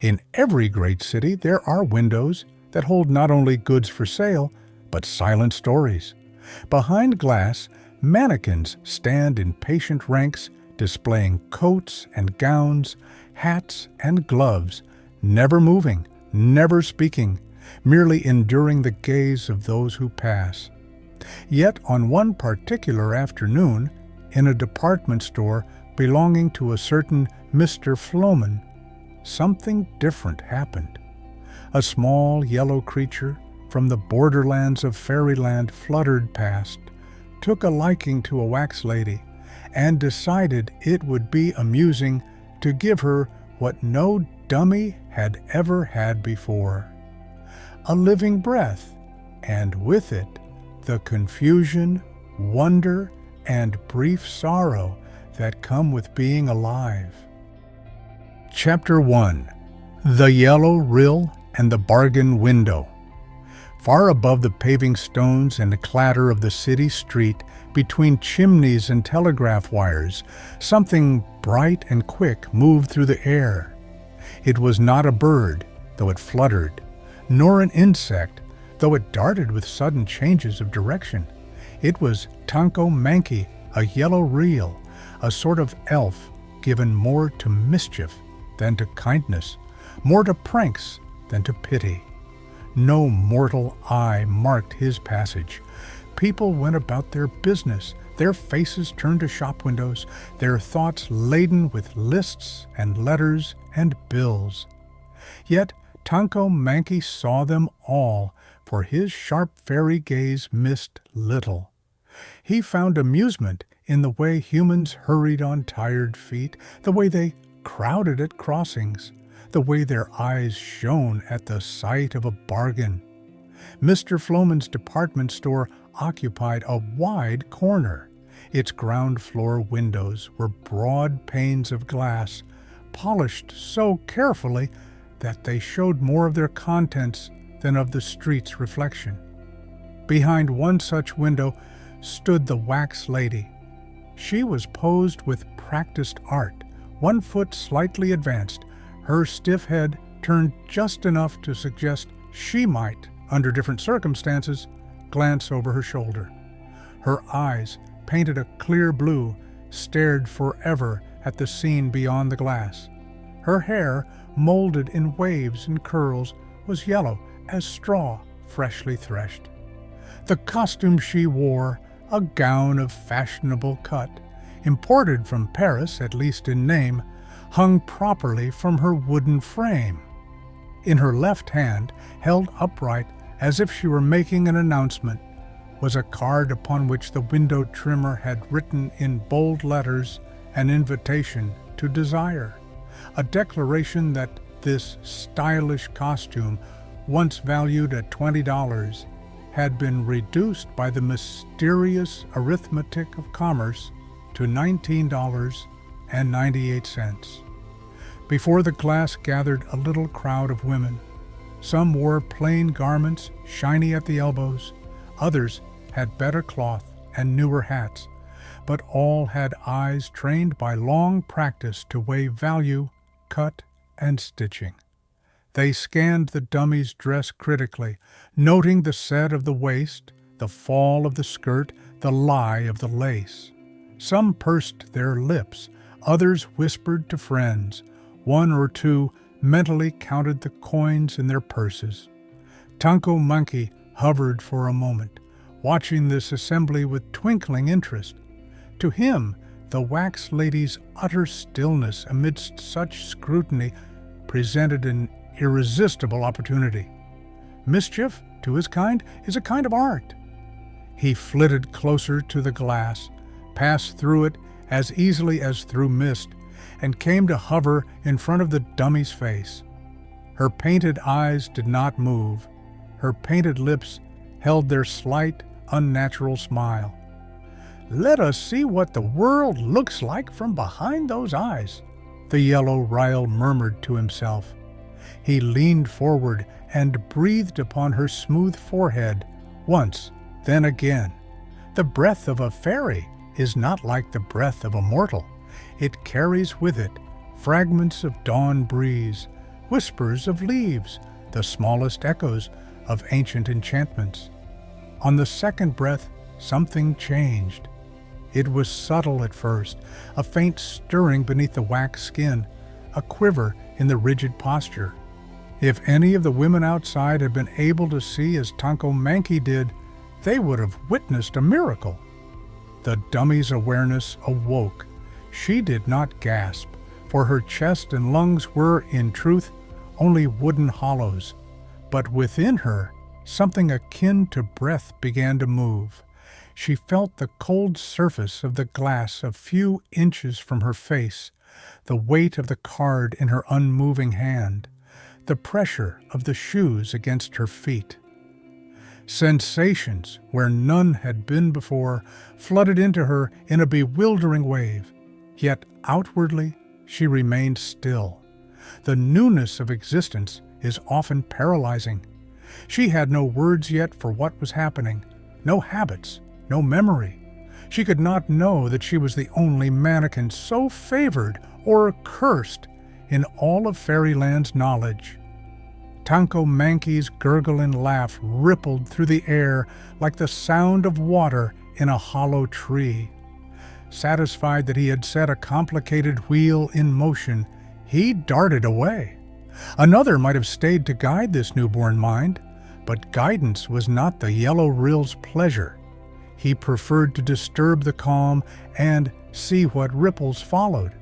In every great city, there are windows that hold not only goods for sale, but silent stories. Behind glass, mannequins stand in patient ranks, displaying coats and gowns, hats and gloves, never moving, never speaking, merely enduring the gaze of those who pass. Yet on one particular afternoon, in a department store belonging to a certain Mr. Floman, something different happened. A small yellow creature from the borderlands of fairyland fluttered past, took a liking to a wax lady, and decided it would be amusing to give her what no dummy had ever had before. A living breath, and with it the confusion, wonder, and brief sorrow that come with being alive. Chapter 1. The Yellow Ryl and the Bargain Window. Far above the paving stones and the clatter of the city street, between chimneys and telegraph wires, something bright and quick moved through the air. It was not a bird, though it fluttered, nor an insect, though it darted with sudden changes of direction. It was Tanko-Mankie, a Yellow Ryl, a sort of elf given more to mischief than to kindness, more to pranks than to pity. No mortal eye marked his passage. People went about their business, their faces turned to shop windows, their thoughts laden with lists and letters and bills. Yet Tanko-Mankie saw them all, for his sharp fairy gaze missed little. He found amusement in the way humans hurried on tired feet, the way they crowded at crossings, the way their eyes shone at the sight of a bargain. Mr. Floman's department store occupied a wide corner. Its ground floor windows were broad panes of glass, polished so carefully that they showed more of their contents than of the street's reflection. Behind one such window stood the wax lady. She was posed with practiced art, one foot slightly advanced, her stiff head turned just enough to suggest she might, under different circumstances, glance over her shoulder. Her eyes, painted a clear blue, stared forever at the scene beyond the glass. Her hair, molded in waves and curls, was yellow as straw freshly threshed. The costume she wore, a gown of fashionable cut, imported from Paris, at least in name, hung properly from her wooden frame. In her left hand, held upright as if she were making an announcement, was a card upon which the window trimmer had written in bold letters an invitation to desire, a declaration that this stylish costume, once valued at $20, had been reduced by the mysterious arithmetic of commerce to $19.98. Before the glass gathered a little crowd of women. Some wore plain garments, shiny at the elbows. Others had better cloth and newer hats, but all had eyes trained by long practice to weigh value, cut, and stitching. They scanned the dummy's dress critically, noting the set of the waist, the fall of the skirt, the lie of the lace. Some pursed their lips, others whispered to friends. One or two mentally counted the coins in their purses. Tanko-Mankie hovered for a moment, watching this assembly with twinkling interest. To him, the wax lady's utter stillness amidst such scrutiny presented an irresistible opportunity. Mischief, to his kind, is a kind of art. He flitted closer to the glass, passed through it as easily as through mist, and came to hover in front of the dummy's face. Her painted eyes did not move. Her painted lips held their slight, unnatural smile. "Let us see what the world looks like from behind those eyes," the Yellow Ryl murmured to himself. He leaned forward and breathed upon her smooth forehead, once, then again. The breath of a fairy is not like the breath of a mortal. It carries with it fragments of dawn breeze, whispers of leaves, the smallest echoes of ancient enchantments. On the second breath, something changed. It was subtle at first, a faint stirring beneath the waxed skin, a quiver in the rigid posture. If any of the women outside had been able to see as Tanko-Mankie did, they would have witnessed a miracle. The dummy's awareness awoke. She did not gasp, for her chest and lungs were, in truth, only wooden hollows. But within her, something akin to breath began to move. She felt the cold surface of the glass a few inches from her face, the weight of the card in her unmoving hand, the pressure of the shoes against her feet. Sensations, where none had been before, flooded into her in a bewildering wave. Yet outwardly, she remained still. The newness of existence is often paralyzing. She had no words yet for what was happening, no habits, no memory. She could not know that she was the only mannequin so favored or cursed in all of Fairyland's knowledge. Tanko-Mankie's gurgling laugh rippled through the air like the sound of water in a hollow tree. Satisfied that he had set a complicated wheel in motion, he darted away. Another might have stayed to guide this newborn mind, but guidance was not the Yellow Ryl's pleasure. He preferred to disturb the calm and see what ripples followed.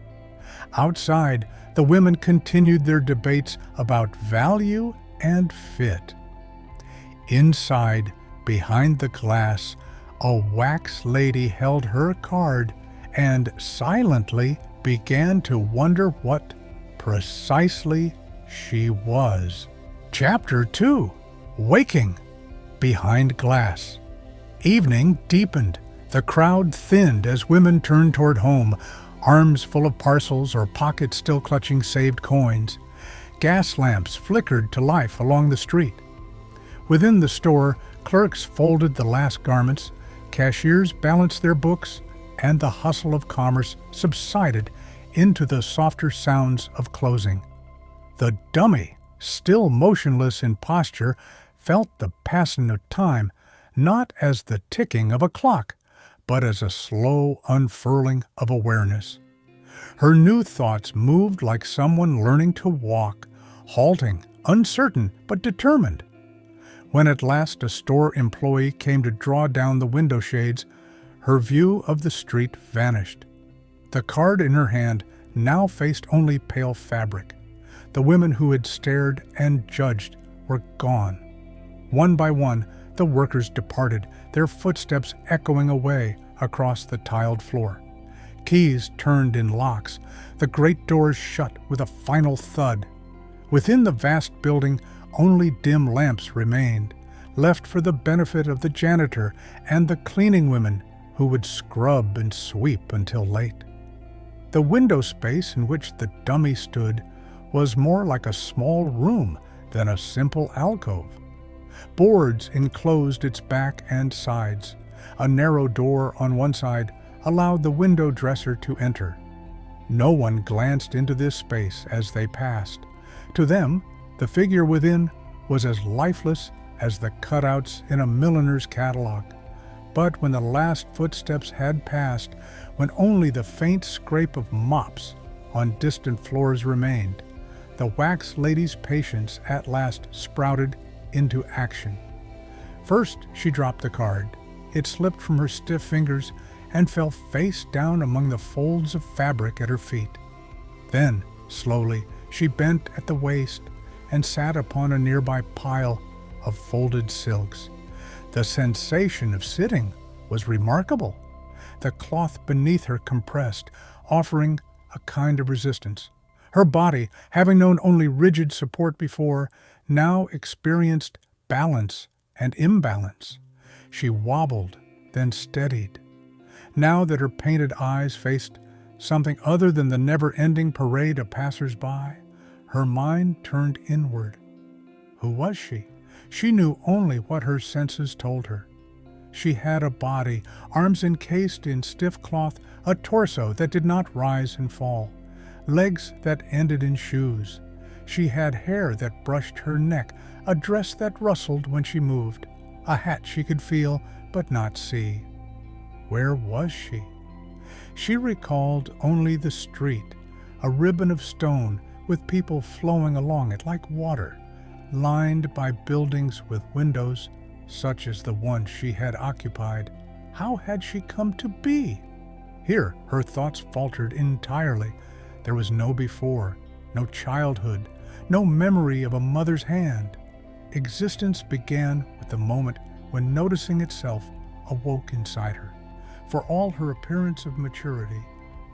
Outside, the women continued their debates about value and fit. Inside, behind the glass, a wax lady held her card and silently began to wonder what precisely she was. Chapter 2. Waking. Behind glass. Evening deepened. The crowd thinned as women turned toward home, arms full of parcels or pockets still clutching saved coins. Gas lamps flickered to life along the street. Within the store, clerks folded the last garments, cashiers balanced their books, and the hustle of commerce subsided into the softer sounds of closing. The dummy, still motionless in posture, felt the passing of time not as the ticking of a clock, but as a slow unfurling of awareness. Her new thoughts moved like someone learning to walk, halting, uncertain but determined. When at last a store employee came to draw down the window shades, her view of the street vanished. The card in her hand now faced only pale fabric. The women who had stared and judged were gone. One by one, the workers departed, their footsteps echoing away across the tiled floor. Keys turned in locks, the great doors shut with a final thud. Within the vast building, only dim lamps remained, left for the benefit of the janitor and the cleaning women who would scrub and sweep until late. The window space in which the dummy stood was more like a small room than a simple alcove. Boards enclosed its back and sides. A narrow door on one side allowed the window dresser to enter. No one glanced into this space as they passed. To them, the figure within was as lifeless as the cutouts in a milliner's catalog. But when the last footsteps had passed, when only the faint scrape of mops on distant floors remained, the wax lady's patience at last sprouted into action. First, she dropped the card. It slipped from her stiff fingers and fell face down among the folds of fabric at her feet. Then, slowly, she bent at the waist and sat upon a nearby pile of folded silks. The sensation of sitting was remarkable. The cloth beneath her compressed, offering a kind of resistance. Her body, having known only rigid support before, now experienced balance and imbalance. She wobbled, then steadied. Now that her painted eyes faced something other than the never-ending parade of passers-by, her mind turned inward. Who was she? She knew only what her senses told her. She had a body, arms encased in stiff cloth, a torso that did not rise and fall, legs that ended in shoes. She had hair that brushed her neck, a dress that rustled when she moved, a hat she could feel but not see. Where was she? She recalled only the street, a ribbon of stone with people flowing along it like water, lined by buildings with windows such as the one she had occupied. How had she come to be? Here her thoughts faltered entirely. There was no before, no childhood, no memory of a mother's hand. Existence began with the moment when noticing itself awoke inside her. For all her appearance of maturity,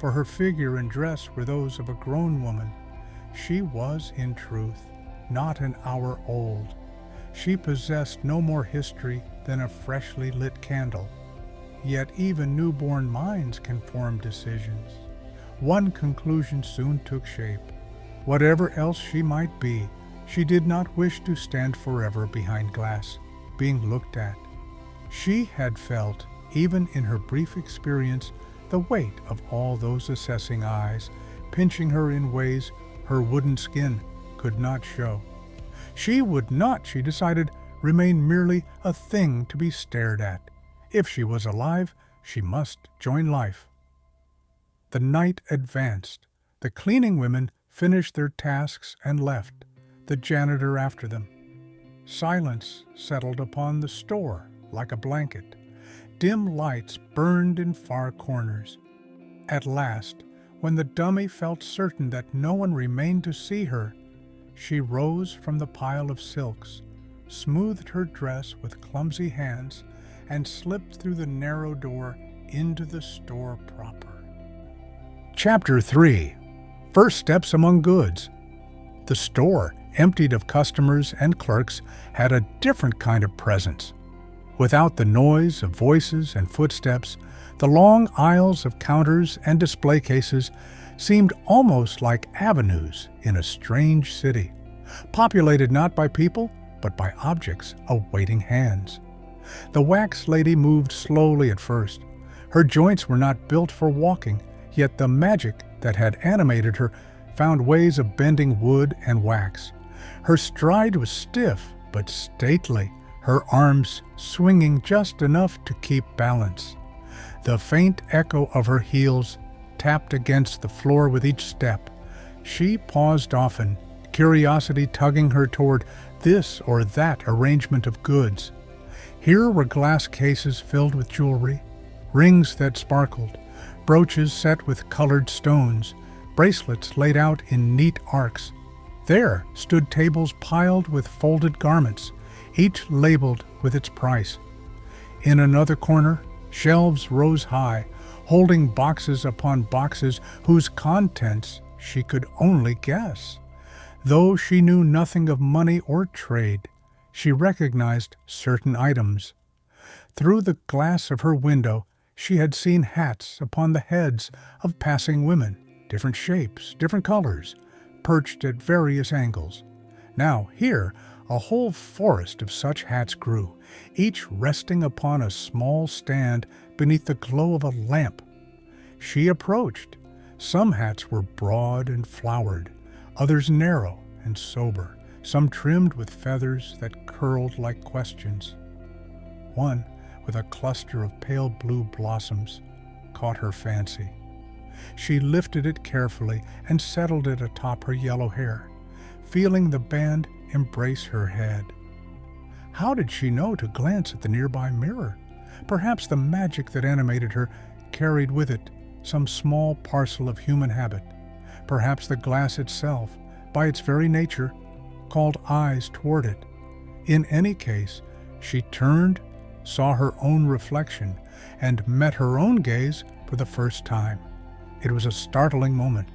for her figure and dress were those of a grown woman, she was, in truth, not an hour old. She possessed no more history than a freshly lit candle. Yet even newborn minds can form decisions. One conclusion soon took shape. Whatever else she might be, she did not wish to stand forever behind glass, being looked at. She had felt, even in her brief experience, the weight of all those assessing eyes, pinching her in ways her wooden skin could not show. She would not, she decided, remain merely a thing to be stared at. If she was alive, she must join life. The night advanced. The cleaning women finished their tasks and left, the janitor after them. Silence settled upon the store like a blanket. Dim lights burned in far corners. At last, when the dummy felt certain that no one remained to see her, she rose from the pile of silks, smoothed her dress with clumsy hands, and slipped through the narrow door into the store proper. Chapter 3. First Steps Among Goods. The store, emptied of customers and clerks, had a different kind of presence. Without the noise of voices and footsteps, the long aisles of counters and display cases seemed almost like avenues in a strange city, populated not by people, but by objects awaiting hands. The wax lady moved slowly at first. Her joints were not built for walking, yet the magic that had animated her found ways of bending wood and wax. Her stride was stiff but stately, her arms swinging just enough to keep balance. The faint echo of her heels tapped against the floor with each step. She paused often, curiosity tugging her toward this or that arrangement of goods. Here were glass cases filled with jewelry, rings that sparkled, brooches set with colored stones, bracelets laid out in neat arcs. There stood tables piled with folded garments, each labeled with its price. In another corner, shelves rose high, holding boxes upon boxes whose contents she could only guess. Though she knew nothing of money or trade, she recognized certain items. Through the glass of her window, she had seen hats upon the heads of passing women, different shapes, different colors, perched at various angles. Now here, a whole forest of such hats grew, each resting upon a small stand beneath the glow of a lamp. She approached. Some hats were broad and flowered, others narrow and sober, some trimmed with feathers that curled like questions. One, with a cluster of pale blue blossoms, caught her fancy. She lifted it carefully and settled it atop her yellow hair, feeling the band embrace her head. How did she know to glance at the nearby mirror? Perhaps the magic that animated her carried with it some small parcel of human habit. Perhaps the glass itself, by its very nature, called eyes toward it. In any case, she turned, saw her own reflection, and met her own gaze for the first time. It was a startling moment.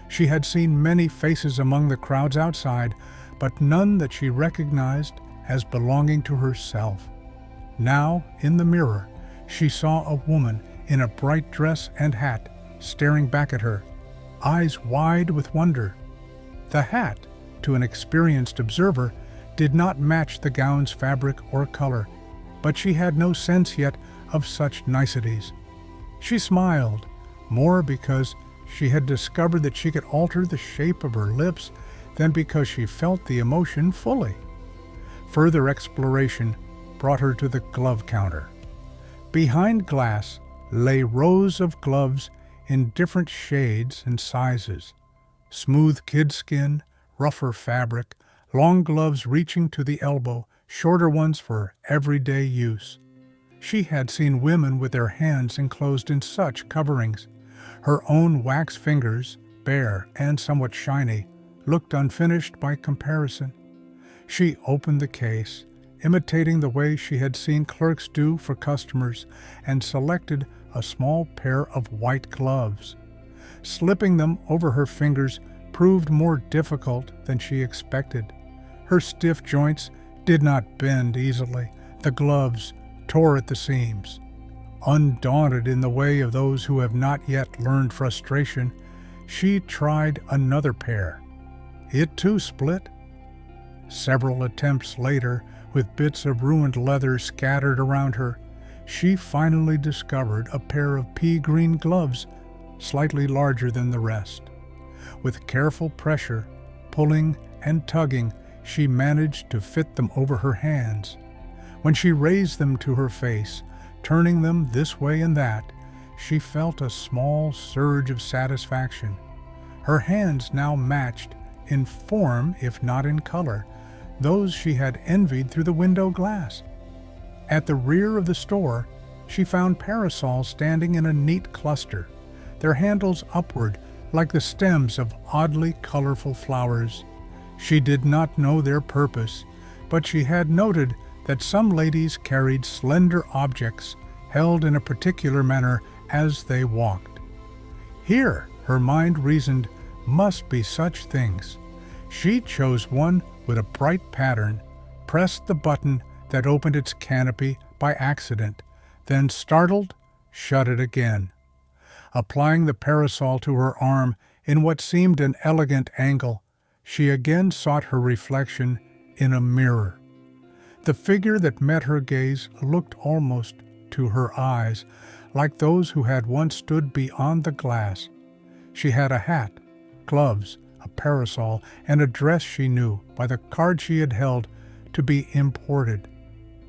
She had seen many faces among the crowds outside, but none that she recognized as belonging to herself. Now, in the mirror, she saw a woman in a bright dress and hat staring back at her, eyes wide with wonder. The hat, to an experienced observer, did not match the gown's fabric or color, but she had no sense yet of such niceties. She smiled, more because she had discovered that she could alter the shape of her lips than because she felt the emotion fully. Further exploration brought her to the glove counter. Behind glass lay rows of gloves in different shades and sizes. Smooth kid skin, rougher fabric, long gloves reaching to the elbow, shorter ones for everyday use. She had seen women with their hands enclosed in such coverings. Her own wax fingers, bare and somewhat shiny, looked unfinished by comparison. She opened the case, imitating the way she had seen clerks do for customers, and selected a small pair of white gloves. Slipping them over her fingers proved more difficult than she expected. Her stiff joints did not bend easily. The gloves tore at the seams. Undaunted in the way of those who have not yet learned frustration, she tried another pair. It too split. Several attempts later, with bits of ruined leather scattered around her, she finally discovered a pair of pea-green gloves, slightly larger than the rest. With careful pressure, pulling and tugging, she managed to fit them over her hands. When she raised them to her face, turning them this way and that, she felt a small surge of satisfaction. Her hands now matched, in form if not in color, those she had envied through the window glass. At the rear of the store, she found parasols standing in a neat cluster, their handles upward like the stems of oddly colorful flowers. She did not know their purpose, but she had noted that some ladies carried slender objects held in a particular manner as they walked. Here, her mind reasoned, must be such things. She chose one with a bright pattern, pressed the button that opened its canopy by accident, then startled, shut it again. Applying the parasol to her arm in what seemed an elegant angle, she again sought her reflection in a mirror. The figure that met her gaze looked almost, to her eyes, like those who had once stood beyond the glass. She had a hat, gloves, a parasol, and a dress she knew, by the card she had held, to be imported.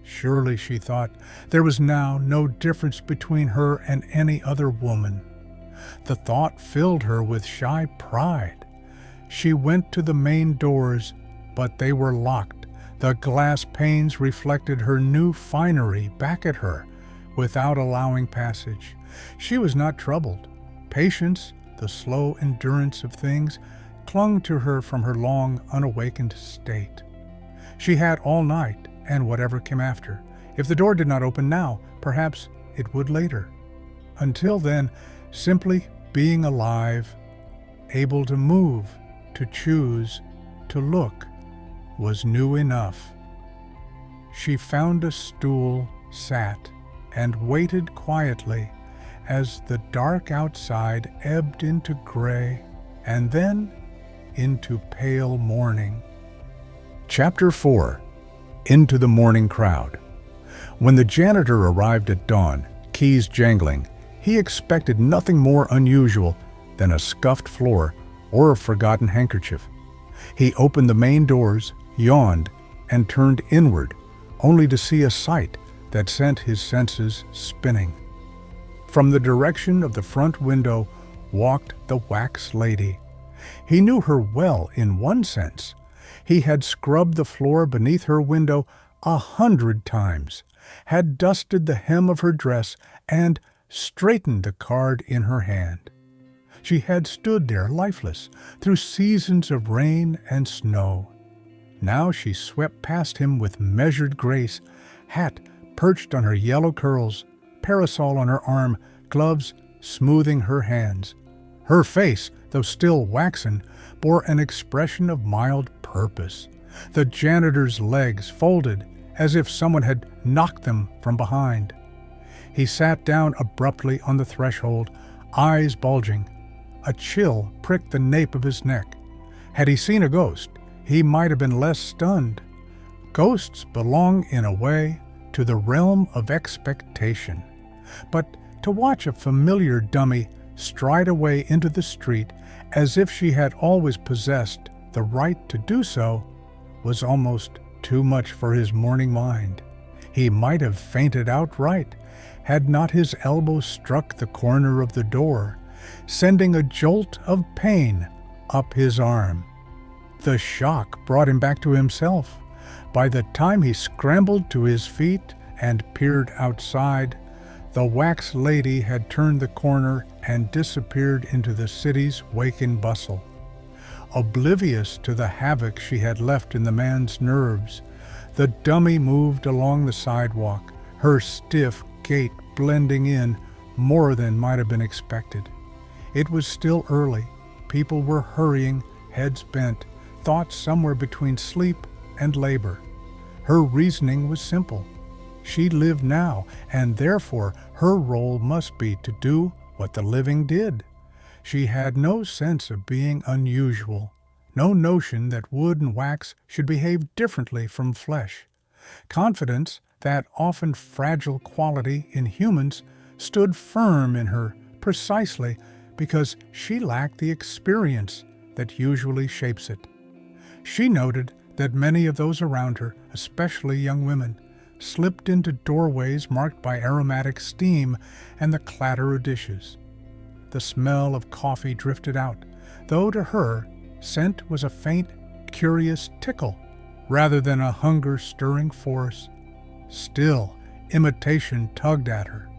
Surely, she thought, there was now no difference between her and any other woman. The thought filled her with shy pride. She went to the main doors, but they were locked. The glass panes reflected her new finery back at her, without allowing passage. She was not troubled. Patience, the slow endurance of things, clung to her from her long, unawakened state. She had all night, and whatever came after. If the door did not open now, perhaps it would later. Until then, simply being alive, able to move, to choose, to look, was new enough. She found a stool, sat, and waited quietly as the dark outside ebbed into gray and then into pale morning. Chapter 4. Into the Morning Crowd. When the janitor arrived at dawn, keys jangling, he expected nothing more unusual than a scuffed floor or a forgotten handkerchief. He opened the main doors, yawned, and turned inward, only to see a sight that sent his senses spinning. From the direction of the front window walked the wax lady. He knew her well in one sense. He had scrubbed the floor beneath her window 100 times, had dusted the hem of her dress, and straightened the card in her hand. She had stood there lifeless through seasons of rain and snow. Now she swept past him with measured grace, hat perched on her yellow curls, parasol on her arm, gloves smoothing her hands. Her face, though still waxen, bore an expression of mild purpose. The janitor's legs folded as if someone had knocked them from behind. He sat down abruptly on the threshold, eyes bulging. A chill pricked the nape of his neck. Had he seen a ghost, he might have been less stunned. Ghosts belong, in a way, to the realm of expectation. But to watch a familiar dummy stride away into the street as if she had always possessed The right to do so was almost too much for his morning mind. He might have fainted outright had not his elbow struck the corner of the door, sending a jolt of pain up his arm. The shock brought him back to himself. By the time he scrambled to his feet and peered outside, the wax lady had turned the corner and disappeared into the city's waking bustle. Oblivious to the havoc she had left in the man's nerves, the dummy moved along the sidewalk, her stiff gait blending in more than might have been expected. It was still early. People were hurrying, heads bent, thoughts somewhere between sleep and labor. Her reasoning was simple. She lived now, and therefore her role must be to do what the living did. She had no sense of being unusual, no notion that wood and wax should behave differently from flesh. Confidence, that often fragile quality in humans, stood firm in her precisely because she lacked the experience that usually shapes it. She noted that many of those around her, especially young women, slipped into doorways marked by aromatic steam and the clatter of dishes. The smell of coffee drifted out, though to her, scent was a faint, curious tickle rather than a hunger-stirring force. Still, imitation tugged at her.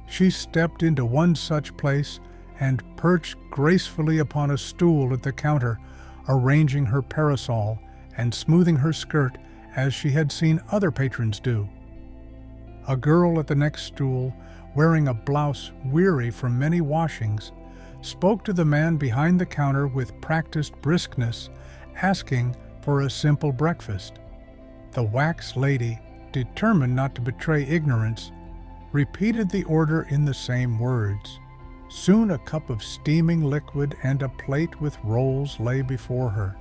She stepped into one such place and perched gracefully upon a stool at the counter, arranging her parasol and smoothing her skirt as she had seen other patrons do. A girl at the next stool, wearing a blouse weary from many washings, spoke to the man behind the counter with practiced briskness, asking for a simple breakfast. The wax lady, determined not to betray ignorance, repeated the order in the same words. Soon a cup of steaming liquid and a plate with rolls lay before her.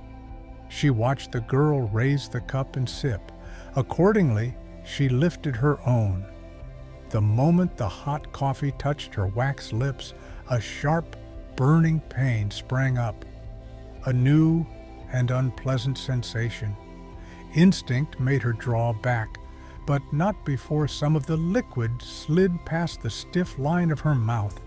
She watched the girl raise the cup and sip. Accordingly, she lifted her own. The moment the hot coffee touched her wax lips, a sharp, burning pain sprang up, a new and unpleasant sensation. Instinct made her draw back, but not before some of the liquid slid past the stiff line of her mouth.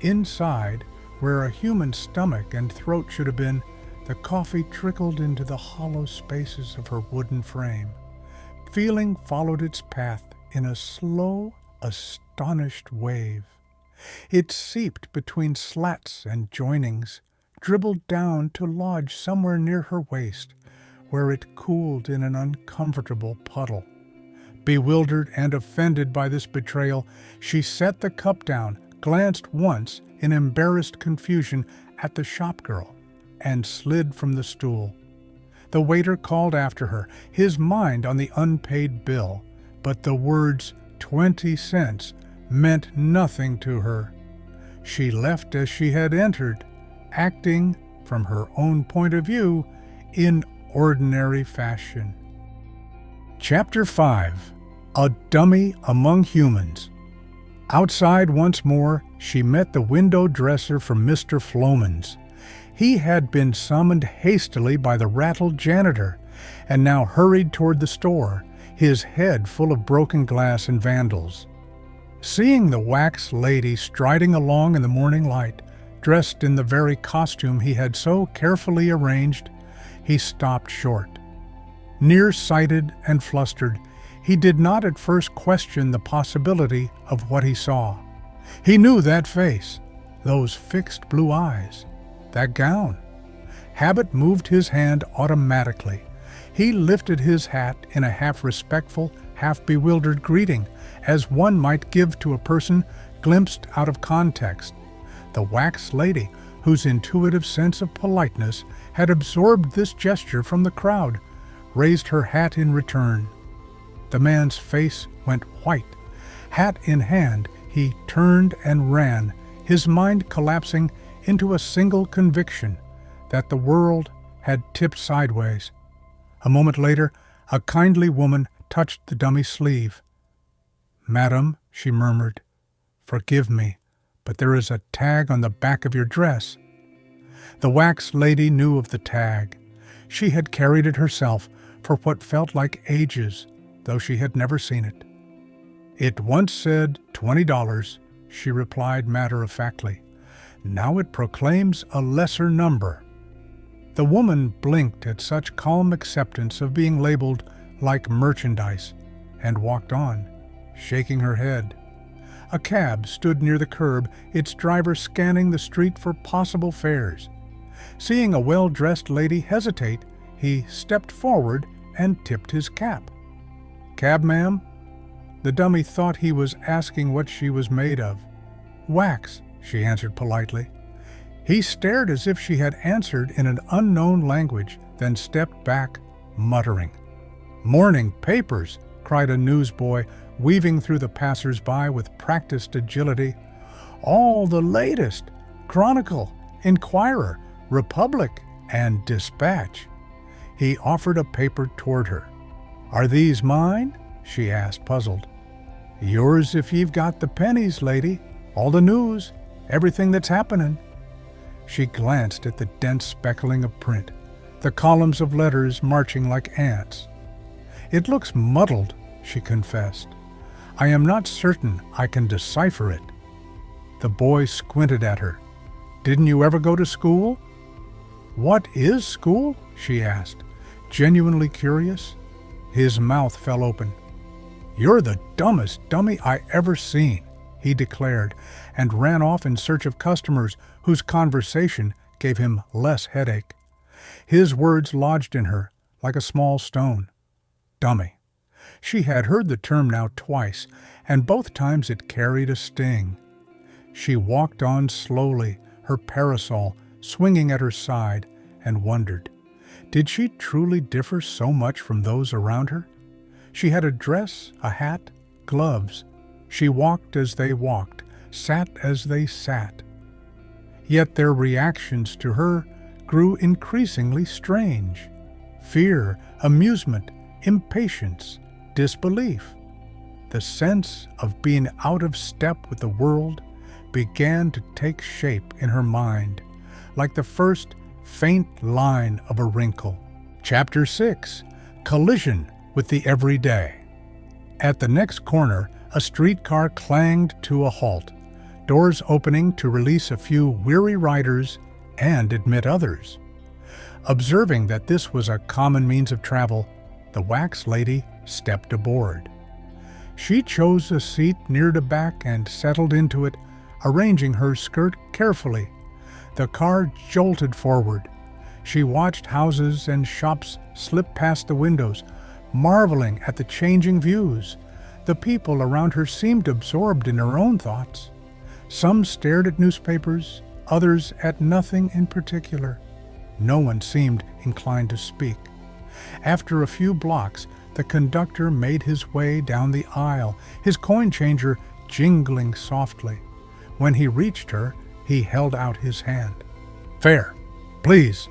Inside, where a human stomach and throat should have been, the coffee trickled into the hollow spaces of her wooden frame. Feeling followed its path in a slow, astonished wave. It seeped between slats and joinings, dribbled down to lodge somewhere near her waist, where it cooled in an uncomfortable puddle. Bewildered and offended by this betrayal, she set the cup down, glanced once in embarrassed confusion at the shopgirl, and slid from the stool. The waiter called after her, his mind on the unpaid bill, but the words 20 cents meant nothing to her. She left as she had entered, acting, from her own point of view, in ordinary fashion. Chapter 5. A Dummy Among Humans. Outside once more, she met the window dresser from Mr. Floman's. He had been summoned hastily by the rattled janitor, and now hurried toward the store, his head full of broken glass and vandals. Seeing the wax lady striding along in the morning light, dressed in the very costume he had so carefully arranged, he stopped short. Nearsighted and flustered, he did not at first question the possibility of what he saw. He knew that face, those fixed blue eyes, that gown. Habit moved his hand automatically. He lifted his hat in a half-respectful, half-bewildered greeting, as one might give to a person glimpsed out of context. The wax lady, whose intuitive sense of politeness had absorbed this gesture from the crowd, raised her hat in return. The man's face went white. Hat in hand, he turned and ran, his mind collapsing into a single conviction that the world had tipped sideways. A moment later, a kindly woman touched the dummy's sleeve. "Madam," she murmured, "forgive me, but there is a tag on the back of your dress." The wax lady knew of the tag. She had carried it herself for what felt like ages, though she had never seen it. "It once said $20, she replied matter-of-factly. "Now it proclaims a lesser number." The woman blinked at such calm acceptance of being labeled like merchandise and walked on, shaking her head. A cab stood near the curb, its driver scanning the street for possible fares. Seeing a well-dressed lady hesitate, he stepped forward and tipped his cap. "Cab, ma'am?" The dummy thought he was asking what she was made of. "Wax," she answered politely. He stared as if she had answered in an unknown language, then stepped back, muttering. "Morning papers!" cried a newsboy, weaving through the passers-by with practiced agility. "All the latest! Chronicle, Inquirer, Republic, and Dispatch." He offered a paper toward her. "Are these mine?" she asked, puzzled. "Yours if you've got the pennies, lady. All the news, everything that's happening." She glanced at the dense speckling of print, the columns of letters marching like ants. "It looks muddled," she confessed. "I am not certain I can decipher it." The boy squinted at her. "Didn't you ever go to school?" "What is school?" she asked, genuinely curious. His mouth fell open. "You're the dumbest dummy I ever seen," he declared, and ran off in search of customers whose conversation gave him less headache. His words lodged in her like a small stone. Dummy. She had heard the term now twice, and both times it carried a sting. She walked on slowly, her parasol swinging at her side, and wondered, did she truly differ so much from those around her? She had a dress, a hat, gloves. She walked as they walked, sat as they sat. Yet their reactions to her grew increasingly strange. Fear, amusement, impatience, disbelief. The sense of being out of step with the world began to take shape in her mind, like the first faint line of a wrinkle. Chapter 6. Collision with the Everyday. At the next corner, a streetcar clanged to a halt, doors opening to release a few weary riders and admit others. Observing that this was a common means of travel, the wax lady stepped aboard. She chose a seat near the back and settled into it, arranging her skirt carefully. The car jolted forward. She watched houses and shops slip past the windows, marveling at the changing views. The people around her seemed absorbed in their own thoughts. Some stared at newspapers, others at nothing in particular. No one seemed inclined to speak. After a few blocks, the conductor made his way down the aisle, his coin changer jingling softly. When he reached her, he held out his hand. "Fare, please."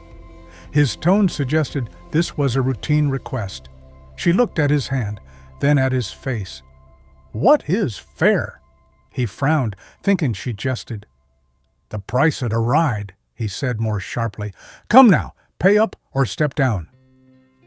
His tone suggested this was a routine request. She looked at his hand, then at his face. "What is fare?" He frowned, thinking she jested. "The price of a ride," he said more sharply. "Come now, pay up or step down."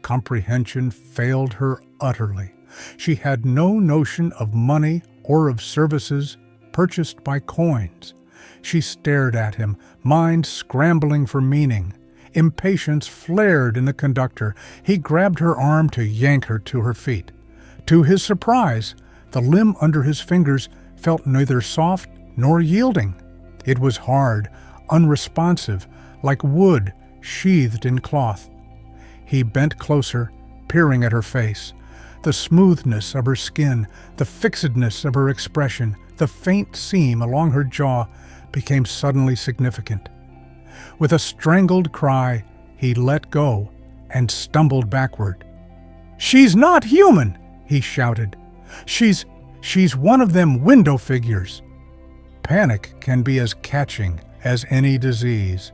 Comprehension failed her utterly. She had no notion of money or of services purchased by coins. She stared at him, mind scrambling for meaning. Impatience flared in the conductor. He grabbed her arm to yank her to her feet. To his surprise, the limb under his fingers felt neither soft nor yielding. It was hard, unresponsive, like wood sheathed in cloth. He bent closer, peering at her face. The smoothness of her skin, the fixedness of her expression, the faint seam along her jaw became suddenly significant. With a strangled cry, he let go and stumbled backward. "She's not human!" he shouted. She's one of them window figures." Panic can be as catching as any disease.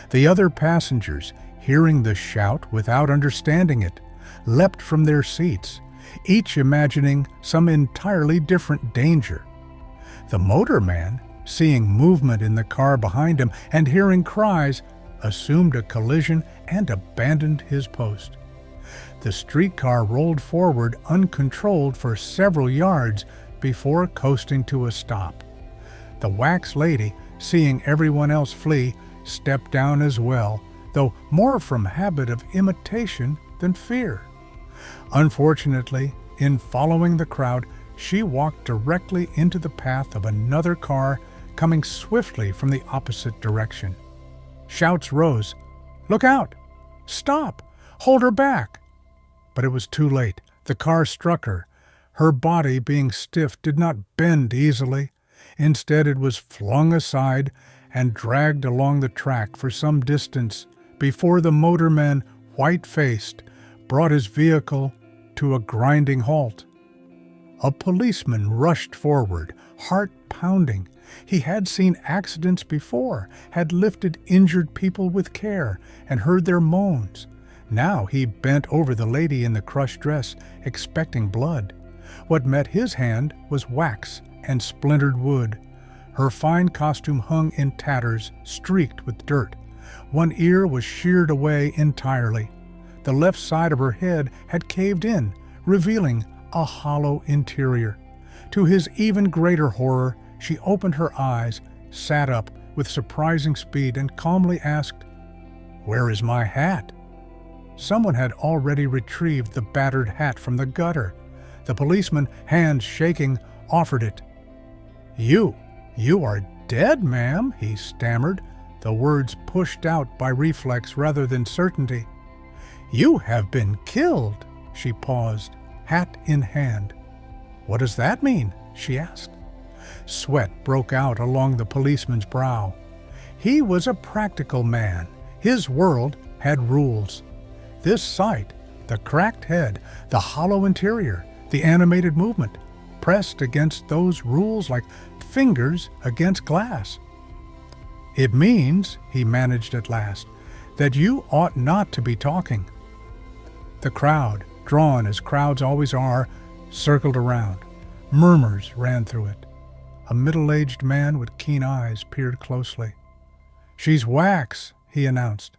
The other passengers, hearing the shout without understanding it, leapt from their seats, each imagining some entirely different danger. The motorman, seeing movement in the car behind him and hearing cries, assumed a collision, and abandoned his post. The streetcar rolled forward uncontrolled for several yards before coasting to a stop. The wax lady, seeing everyone else flee, stepped down as well, though more from habit of imitation than fear. Unfortunately, in following the crowd, she walked directly into the path of another car coming swiftly from the opposite direction. Shouts rose, "Look out! Stop! Hold her back!" But it was too late. The car struck her. Her body, being stiff, did not bend easily. Instead, it was flung aside and dragged along the track for some distance before the motorman, white-faced, brought his vehicle to a grinding halt. A policeman rushed forward, heart pounding. He had seen accidents before, had lifted injured people with care, and heard their moans. Now he bent over the lady in the crushed dress, expecting blood. What met his hand was wax and splintered wood. Her fine costume hung in tatters, streaked with dirt. One ear was sheared away entirely. The left side of her head had caved in, revealing a hollow interior. To his even greater horror, she opened her eyes, sat up with surprising speed, and calmly asked, "Where is my hat?" Someone had already retrieved the battered hat from the gutter. The policeman, hands shaking, offered it. You are dead, ma'am," he stammered, the words pushed out by reflex rather than certainty. "You have been killed." She paused, hat in hand. "What does that mean?" she asked. Sweat broke out along the policeman's brow. He was a practical man. His world had rules. This sight, the cracked head, the hollow interior, the animated movement, pressed against those rules like fingers against glass. "It means," he managed at last, "that you ought not to be talking." The crowd, drawn as crowds always are, circled around. Murmurs ran through it. A middle-aged man with keen eyes peered closely. "She's wax," he announced.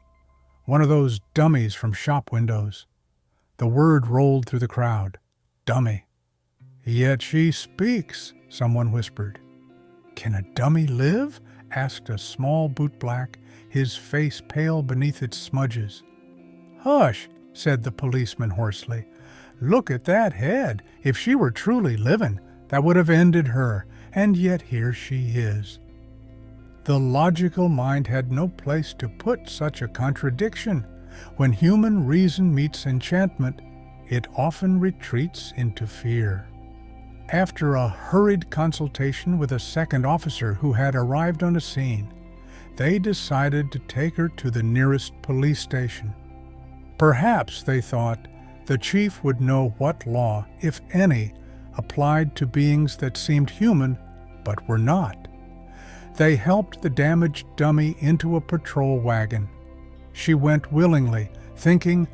"One of those dummies from shop windows." The word rolled through the crowd. Dummy. "Yet she speaks," someone whispered. "Can a dummy live?" asked a small bootblack, his face pale beneath its smudges. "Hush," said the policeman hoarsely. "Look at that head. If she were truly living, that would have ended her, and yet here she is." The logical mind had no place to put such a contradiction. When human reason meets enchantment, it often retreats into fear. After a hurried consultation with a second officer who had arrived on the scene, they decided to take her to the nearest police station. Perhaps, they thought, the chief would know what law, if any, applied to beings that seemed human but were not. They helped the damaged dummy into a patrol wagon. She went willingly, thinking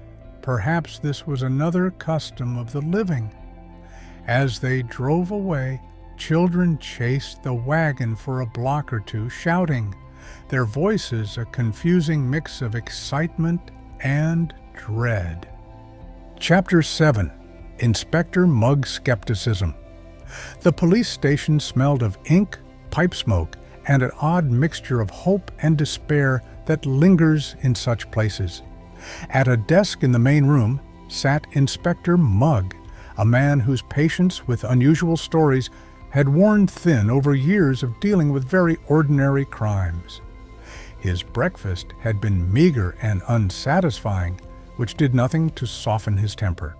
perhaps this was another custom of the living. As they drove away, children chased the wagon for a block or two, shouting, their voices a confusing mix of excitement and dread. Chapter 7. Inspector Mug's Skepticism. The police station smelled of ink, pipe smoke, and an odd mixture of hope and despair that lingers in such places. At a desk in the main room sat Inspector Mug, a man whose patience with unusual stories had worn thin over years of dealing with very ordinary crimes. His breakfast had been meager and unsatisfying, which did nothing to soften his temper.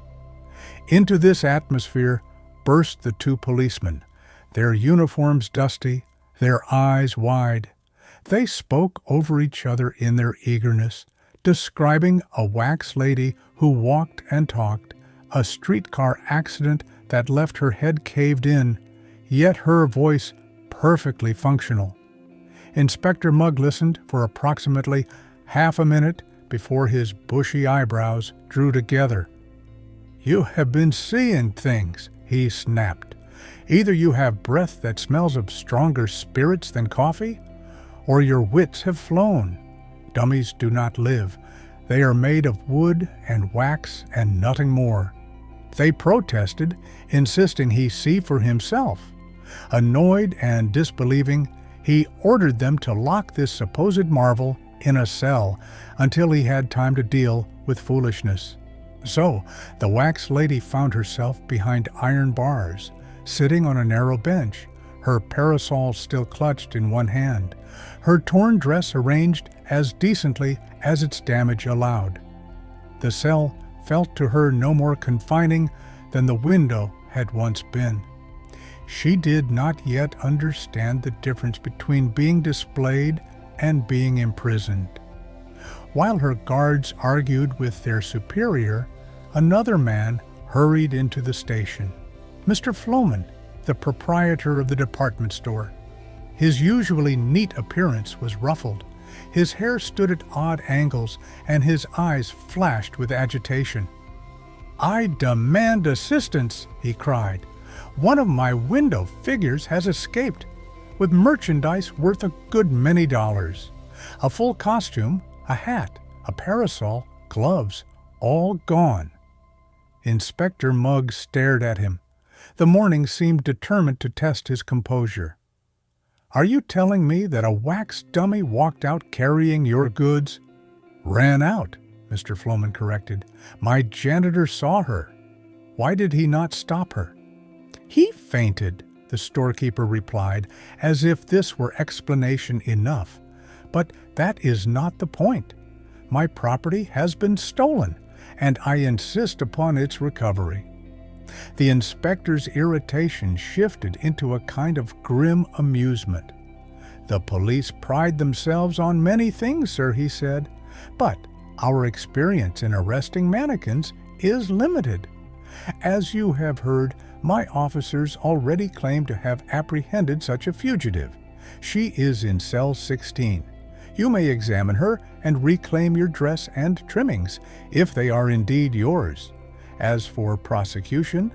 Into this atmosphere burst the two policemen, their uniforms dusty, their eyes wide. They spoke over each other in their eagerness, describing a wax lady who walked and talked, a streetcar accident that left her head caved in, yet her voice perfectly functional. Inspector Mug listened for approximately half a minute before his bushy eyebrows drew together. "You have been seeing things," he snapped. "Either you have breath that smells of stronger spirits than coffee, or your wits have flown. Dummies do not live. They are made of wood and wax and nothing more. They protested, insisting he see for himself. Annoyed and disbelieving, he ordered them to lock this supposed marvel in a cell until he had time to deal with foolishness. So, the wax lady found herself behind iron bars, sitting on a narrow bench, her parasol still clutched in one hand, her torn dress arranged as decently as its damage allowed. The cell felt to her no more confining than the window had once been. She did not yet understand the difference between being displayed and being imprisoned. While her guards argued with their superior, another man hurried into the station. Mr. Floman, the proprietor of the department store. His usually neat appearance was ruffled. His hair stood at odd angles, and his eyes flashed with agitation. "I demand assistance," he cried. "One of my window figures has escaped, with merchandise worth a good many dollars. A full costume, a hat, a parasol, gloves, all gone." Inspector Mugg stared at him. The morning seemed determined to test his composure. "Are you telling me that a wax dummy walked out carrying your goods?" "Ran out," Mr. Floman corrected. "My janitor saw her." "Why did he not stop her?" "He fainted," the storekeeper replied, as if this were explanation enough. "But that is not the point. My property has been stolen, and I insist upon its recovery." The inspector's irritation shifted into a kind of grim amusement. "The police pride themselves on many things, sir," he said, "but our experience in arresting mannequins is limited. As you have heard, my officers already claim to have apprehended such a fugitive. She is in cell 16. You may examine her and reclaim your dress and trimmings, if they are indeed yours. As for prosecution,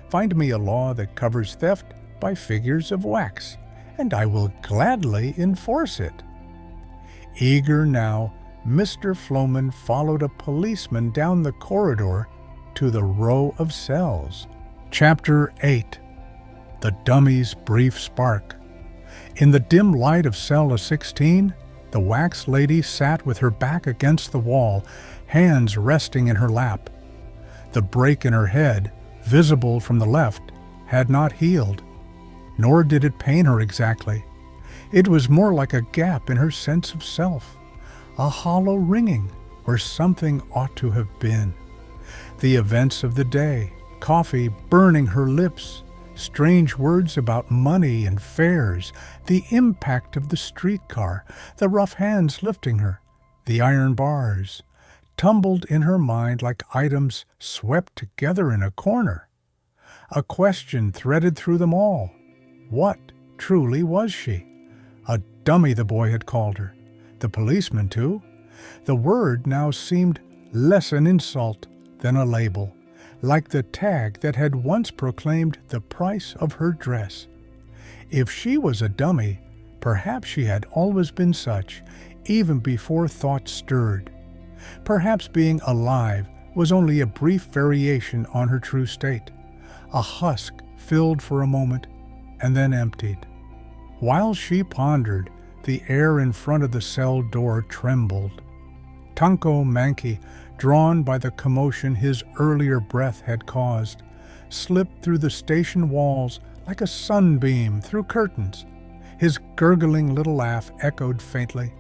find me a law that covers theft by figures of wax, and I will gladly enforce it." Eager now, Mr. Floman followed a policeman down the corridor to the row of cells. Chapter 8. The Dummy's Brief Spark. In the dim light of cell 16, the wax lady sat with her back against the wall, hands resting in her lap. The break in her head, visible from the left, had not healed, nor did it pain her exactly. It was more like a gap in her sense of self, a hollow ringing where something ought to have been. The events of the day, coffee burning her lips, strange words about money and fares, the impact of the streetcar, the rough hands lifting her, the iron bars, tumbled in her mind like items swept together in a corner. A question threaded through them all. What truly was she? A dummy, the boy had called her. The policeman, too. The word now seemed less an insult than a label, like the tag that had once proclaimed the price of her dress. If she was a dummy, perhaps she had always been such, even before thought stirred. Perhaps being alive was only a brief variation on her true state, a husk filled for a moment and then emptied. While she pondered, the air in front of the cell door trembled. Tanko-Mankie, drawn by the commotion his earlier breath had caused, slipped through the station walls like a sunbeam through curtains. His gurgling little laugh echoed faintly.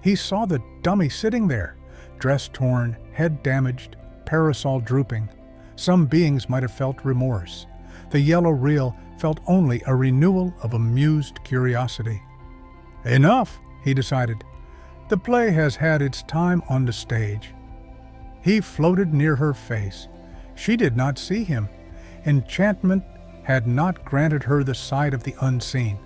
He saw the dummy sitting there, dress torn, head damaged, parasol drooping. Some beings might have felt remorse. The Yellow Ryl felt only a renewal of amused curiosity. "Enough," he decided. "The play has had its time on the stage." He floated near her face. She did not see him. Enchantment had not granted her the sight of the unseen.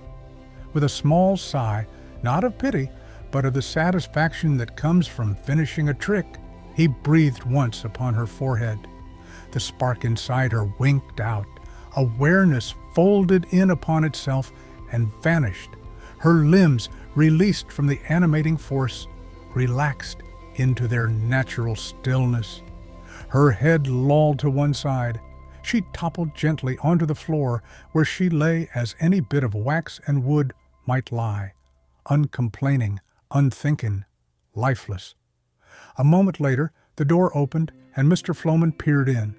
With a small sigh, not of pity, but of the satisfaction that comes from finishing a trick, he breathed once upon her forehead. The spark inside her winked out. Awareness folded in upon itself and vanished. Her limbs, released from the animating force, relaxed into their natural stillness. Her head lolled to one side. She toppled gently onto the floor where she lay as any bit of wax and wood might lie, uncomplaining, unthinking, lifeless. A moment later, the door opened and Mr. Floman peered in.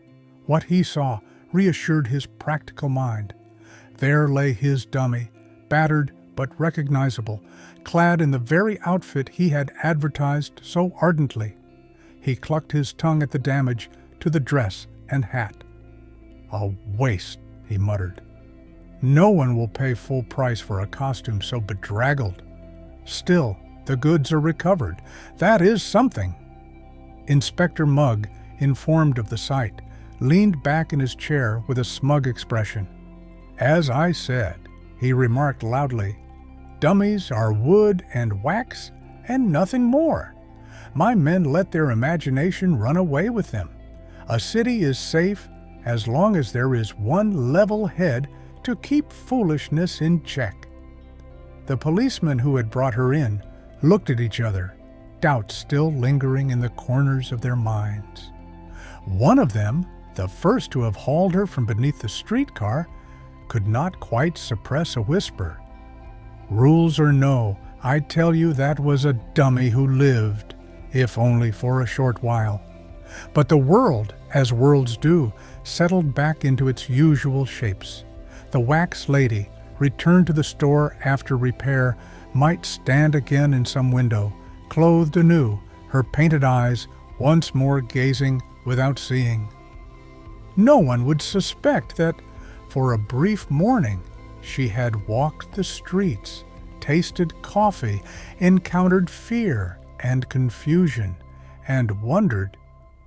What he saw reassured his practical mind. There lay his dummy, battered but recognizable, clad in the very outfit he had advertised so ardently. He clucked his tongue at the damage to the dress and hat. "A waste," he muttered. "No one will pay full price for a costume so bedraggled. Still, the goods are recovered. That is something." Inspector Mugg, informed of the sight, leaned back in his chair with a smug expression. "As I said," he remarked loudly, "dummies are wood and wax and nothing more. My men let their imagination run away with them. A city is safe as long as there is one level head to keep foolishness in check." The policemen who had brought her in looked at each other, doubt still lingering in the corners of their minds. One of them, the first to have hauled her from beneath the streetcar, could not quite suppress a whisper. "Rules or no, I tell you that was a dummy who lived, if only for a short while." But the world, as worlds do, settled back into its usual shapes. The wax lady, returned to the store after repair, might stand again in some window, clothed anew, her painted eyes once more gazing without seeing. No one would suspect that, for a brief morning, she had walked the streets, tasted coffee, encountered fear and confusion, and wondered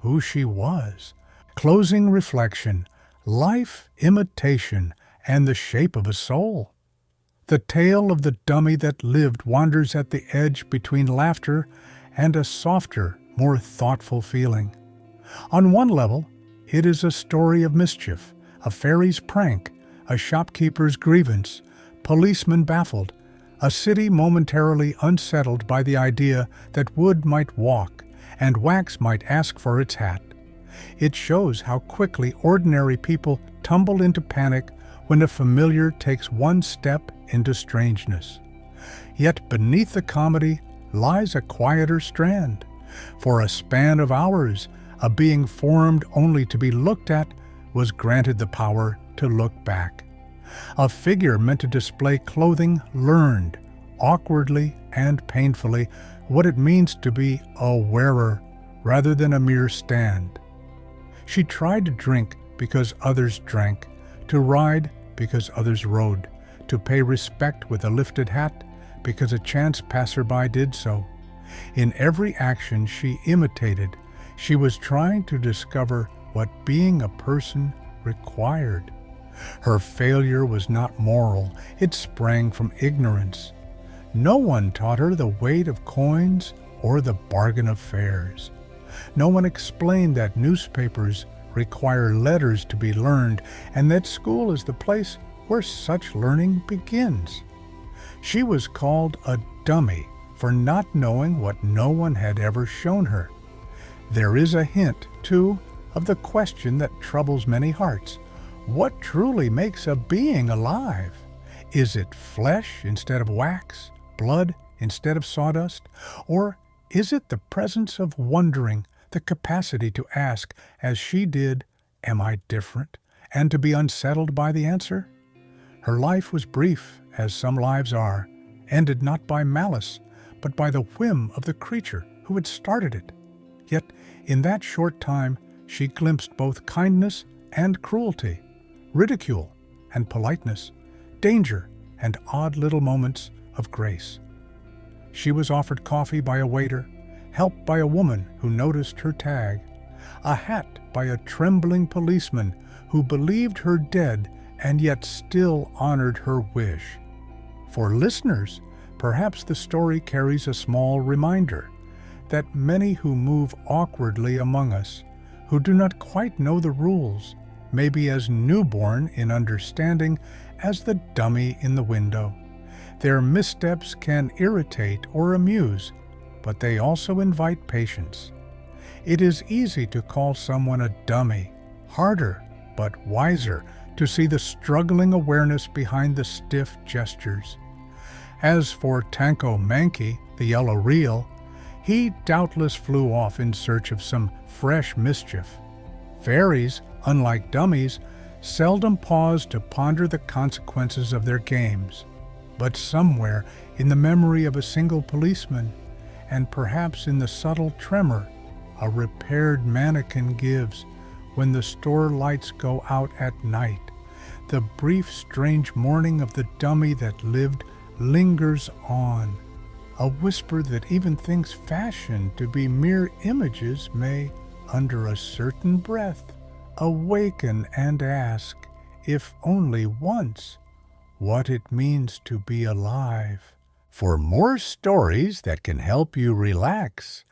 who she was. Closing reflection, life imitation, and the shape of a soul. The tale of the dummy that lived wanders at the edge between laughter and a softer, more thoughtful feeling. On one level, it is a story of mischief, a fairy's prank, a shopkeeper's grievance, policemen baffled, a city momentarily unsettled by the idea that wood might walk and wax might ask for its hat. It shows how quickly ordinary people tumble into panic when the familiar takes one step into strangeness. Yet beneath the comedy lies a quieter strand. For a span of hours, a being formed only to be looked at was granted the power to look back. A figure meant to display clothing learned, awkwardly and painfully, what it means to be a wearer rather than a mere stand. She tried to drink because others drank, to ride because others rode, to pay respect with a lifted hat because a chance passerby did so. In every action she imitated, she was trying to discover what being a person required. Her failure was not moral, it sprang from ignorance. No one taught her the weight of coins or the bargain of fares. No one explained that newspapers require letters to be learned and that school is the place where such learning begins. She was called a dummy for not knowing what no one had ever shown her. There is a hint, too, of the question that troubles many hearts. What truly makes a being alive? Is it flesh instead of wax, blood instead of sawdust? Or is it the presence of wondering, the capacity to ask, as she did, "Am I different?" and to be unsettled by the answer? Her life was brief, as some lives are, ended not by malice, but by the whim of the creature who had started it. Yet, in that short time, she glimpsed both kindness and cruelty, ridicule and politeness, danger and odd little moments of grace. She was offered coffee by a waiter, help by a woman who noticed her tag, a hat by a trembling policeman who believed her dead and yet still honored her wish. For listeners, perhaps the story carries a small reminder that many who move awkwardly among us, who do not quite know the rules, may be as newborn in understanding as the dummy in the window. Their missteps can irritate or amuse, but they also invite patience. It is easy to call someone a dummy, harder but wiser to see the struggling awareness behind the stiff gestures. As for Tanko-Mankie the Yellow Ryl, he doubtless flew off in search of some fresh mischief. Fairies, unlike dummies, seldom pause to ponder the consequences of their games. But somewhere in the memory of a single policeman, and perhaps in the subtle tremor a repaired mannequin gives when the store lights go out at night, the brief, strange mourning of the dummy that lived lingers on. A whisper that even things fashioned to be mere images may, under a certain breath, awaken and ask, if only once, what it means to be alive. For more stories that can help you relax,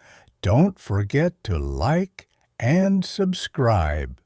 don't forget to like and subscribe.